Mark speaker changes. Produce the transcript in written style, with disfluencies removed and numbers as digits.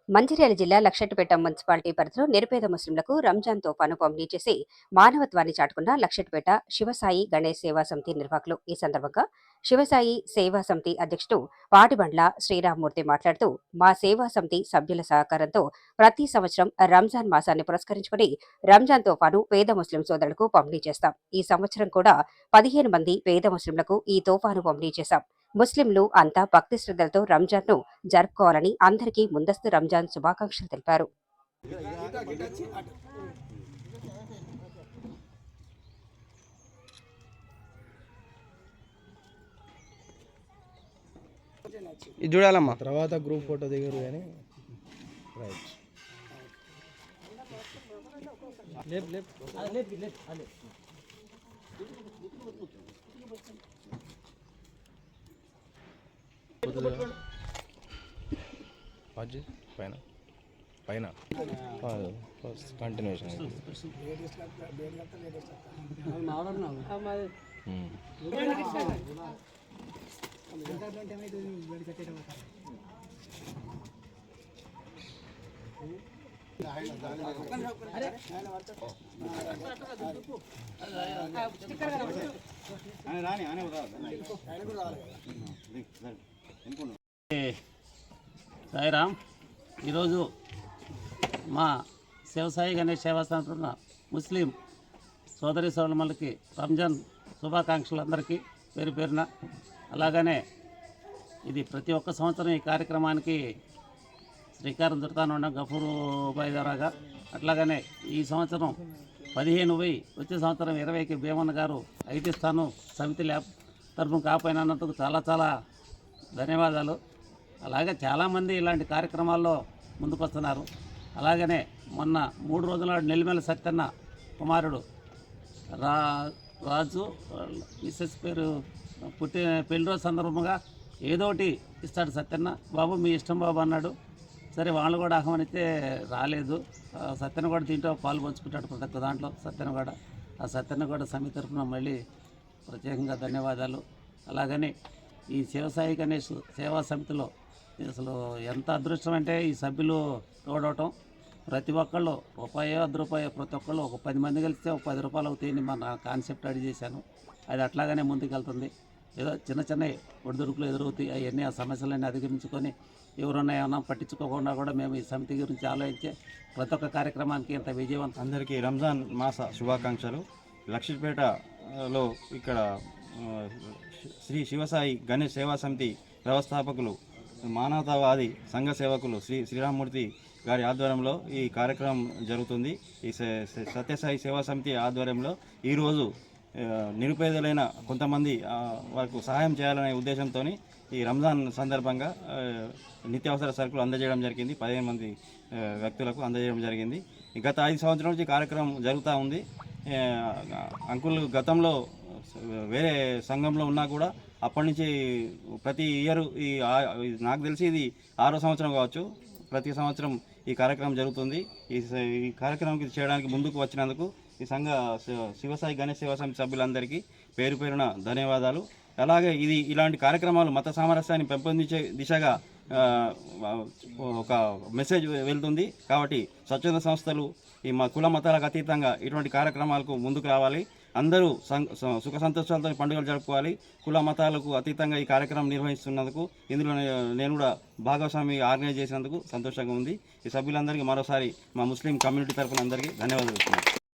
Speaker 1: మంచిర్యాల జిల్లా లక్షెట్టిపేట మున్సిపాలిటీ పరిధిలో నిరుపేద ముస్లింలకు రంజాన్ తోఫాను పంపిణీ చేసి మానవత్వాన్ని చాటుకున్న లక్షెట్టిపేట శివసాయి గణేష్ సేవా సమితి నిర్వాహకులు. ఈ సందర్భంగా శివసాయి సేవా సమితి అధ్యక్షుడు పాటిబండ్ల శ్రీరామ్మూర్తి మాట్లాడుతూ, మా సేవా సమితి సభ్యుల సహకారంతో ప్రతి సంవత్సరం రంజాన్ మాసాన్ని పురస్కరించుకుని రంజాన్ తోఫాను పేద ముస్లిం సోదరులకు పంపిణీ చేస్తాం. ఈ సంవత్సరం కూడా 15 మంది పేద ముస్లింలకు ఈ తోఫాను పంపిణీ చేశాం. ముస్లింలు అంతా భక్తి శ్రద్ధలతో రంజాన్ను జరుపుకోవాలని అందరికీ ముందస్తు రంజాన్ శుభాకాంక్షలు తెలిపారు.
Speaker 2: ఇది చూడాలమ్మా,
Speaker 3: తర్వాత గ్రూప్ ఫోటో దిగరు కానీ రైట్. పైన పైన కంటిన్యూషన్
Speaker 4: సాయిరామ్. ఈరోజు మా శివసాయి గణేష్ సేవా సంస్థ ముస్లిం సోదరి సోదరులకి రంజాన్ శుభాకాంక్షలు అందరికీ పేరు పేరున. అలాగనే ఇది ప్రతి ఒక్క సంవత్సరం ఈ కార్యక్రమానికి శ్రీకారం చుడతాను ఉన్నాం గఫూరు బాయ్ ద్వారాగా. అట్లాగనే ఈ సంవత్సరం 15 పోయి వచ్చే సంవత్సరం 20కి భీమన్న గారు ఐటీ స్థానం సమితి ల్యాబ్ తరఫున కాపోయినందుకు చాలా చాలా ధన్యవాదాలు. అలాగే చాలామంది ఇలాంటి కార్యక్రమాల్లో ముందుకొస్తున్నారు. అలాగనే మొన్న 3 రోజుల నెల్లిమల సత్యన్న కుమారుడు రాజు మిస్సెస్ పేరు పెళ్లి రోజు సందర్భంగా ఏదో ఒకటి ఇస్తాడు సత్యన్న. బాబు మీ ఇష్టం బాబు అన్నాడు. సరే వాళ్ళు కూడా ఆహ్వానిస్తే రాలేదు. సత్యన్న కూడా దీంట్లో పాలు పంచుకుంటాడు ప్రతి ఒక్క దాంట్లో సత్యన్న కూడా. ఆ సత్యన్న కూడా సమితి తరఫున మళ్ళీ ప్రత్యేకంగా ధన్యవాదాలు. అలాగని ఈ శివసాయి గణేష్ సేవా సమితిలో అసలు ఎంత అదృష్టం అంటే ఈ సభ్యులు తోడవటం. ప్రతి ఒక్కళ్ళు రూపాయో 10 రూపాయో ప్రతి ఒక్కళ్ళు ఒక 10 మంది కలిస్తే ఒక 10 రూపాయలు అవుతాయని మన కాన్సెప్ట్ అడిగి చేశాను. అది అట్లాగానే ముందుకెళ్తుంది. ఏదో చిన్న చిన్న ఒడిదుడుకులు ఎదురవుతాయి. అవన్నీ ఆ సమస్యలన్నీ అధిగమించుకొని ఎవరన్నా ఏమన్నా పట్టించుకోకుండా కూడా మేము ఈ సమితి గురించి ఆలోచించే ప్రతి ఒక్క కార్యక్రమానికి ఇంత విజయవంతం.
Speaker 5: అందరికీ రంజాన్ మాస శుభాకాంక్షలు. లక్షిట్పేటలో ఇక్కడ శ్రీ శివసాయి గణేష్ సేవా సమితి వ్యవస్థాపకులు మానవతావాది సంఘ సేవకులు శ్రీరామ్మూర్తి గారి ఆధ్వర్యంలో ఈ కార్యక్రమం జరుగుతుంది. ఈ సత్యసాయి సేవా సమితి ఆధ్వర్యంలో ఈరోజు నిరుపేదలైన కొంతమంది వారికి సహాయం చేయాలనే ఉద్దేశంతో ఈ రంజాన్ సందర్భంగా నిత్యావసర సరుకులు అందజేయడం జరిగింది. 15 మంది వ్యక్తులకు అందజేయడం జరిగింది. గత 5 సంవత్సరాల నుంచి కార్యక్రమం జరుగుతూ ఉంది. అంకుల్ గతంలో వేరే సంఘంలో ఉన్నా కూడా అప్పటి నుంచి ప్రతి ఇయర్ నాకు తెలిసి ఇది 6వ సంవత్సరం కావచ్చు, ప్రతి సంవత్సరం ఈ కార్యక్రమం జరుగుతుంది. ఈ కార్యక్రమం చేయడానికి ముందుకు వచ్చినందుకు ఈ సంఘ శివసాయి గణేష్ సేవా సమితి సభ్యులందరికీ పేరు పేరున ధన్యవాదాలు. అలాగే ఇలాంటి కార్యక్రమాలు మత సామరస్యాన్ని పెంపొందించే దిశగా ఒక మెసేజ్ వెళ్తుంది. కాబట్టి స్వచ్ఛంద సంస్థలు ఈ కుల మతాలకు అతీతంగా ఇటువంటి కార్యక్రమాలకు ముందుకు రావాలి. అందరూ సుఖ సంతోషాలతో పండుగలు జరుపుకోవాలి. కుల మతాలకు అతీతంగా ఈ కార్యక్రమం నిర్వహిస్తున్నందుకు ఇందులో నేను కూడా భాగస్వామి ఆర్గనైజ్ చేసినందుకు సంతోషంగా ఉంది. ఈ సభ్యులందరికీ మరోసారి మా ముస్లిం కమ్యూనిటీ తరఫున అందరికీ ధన్యవాదాలు.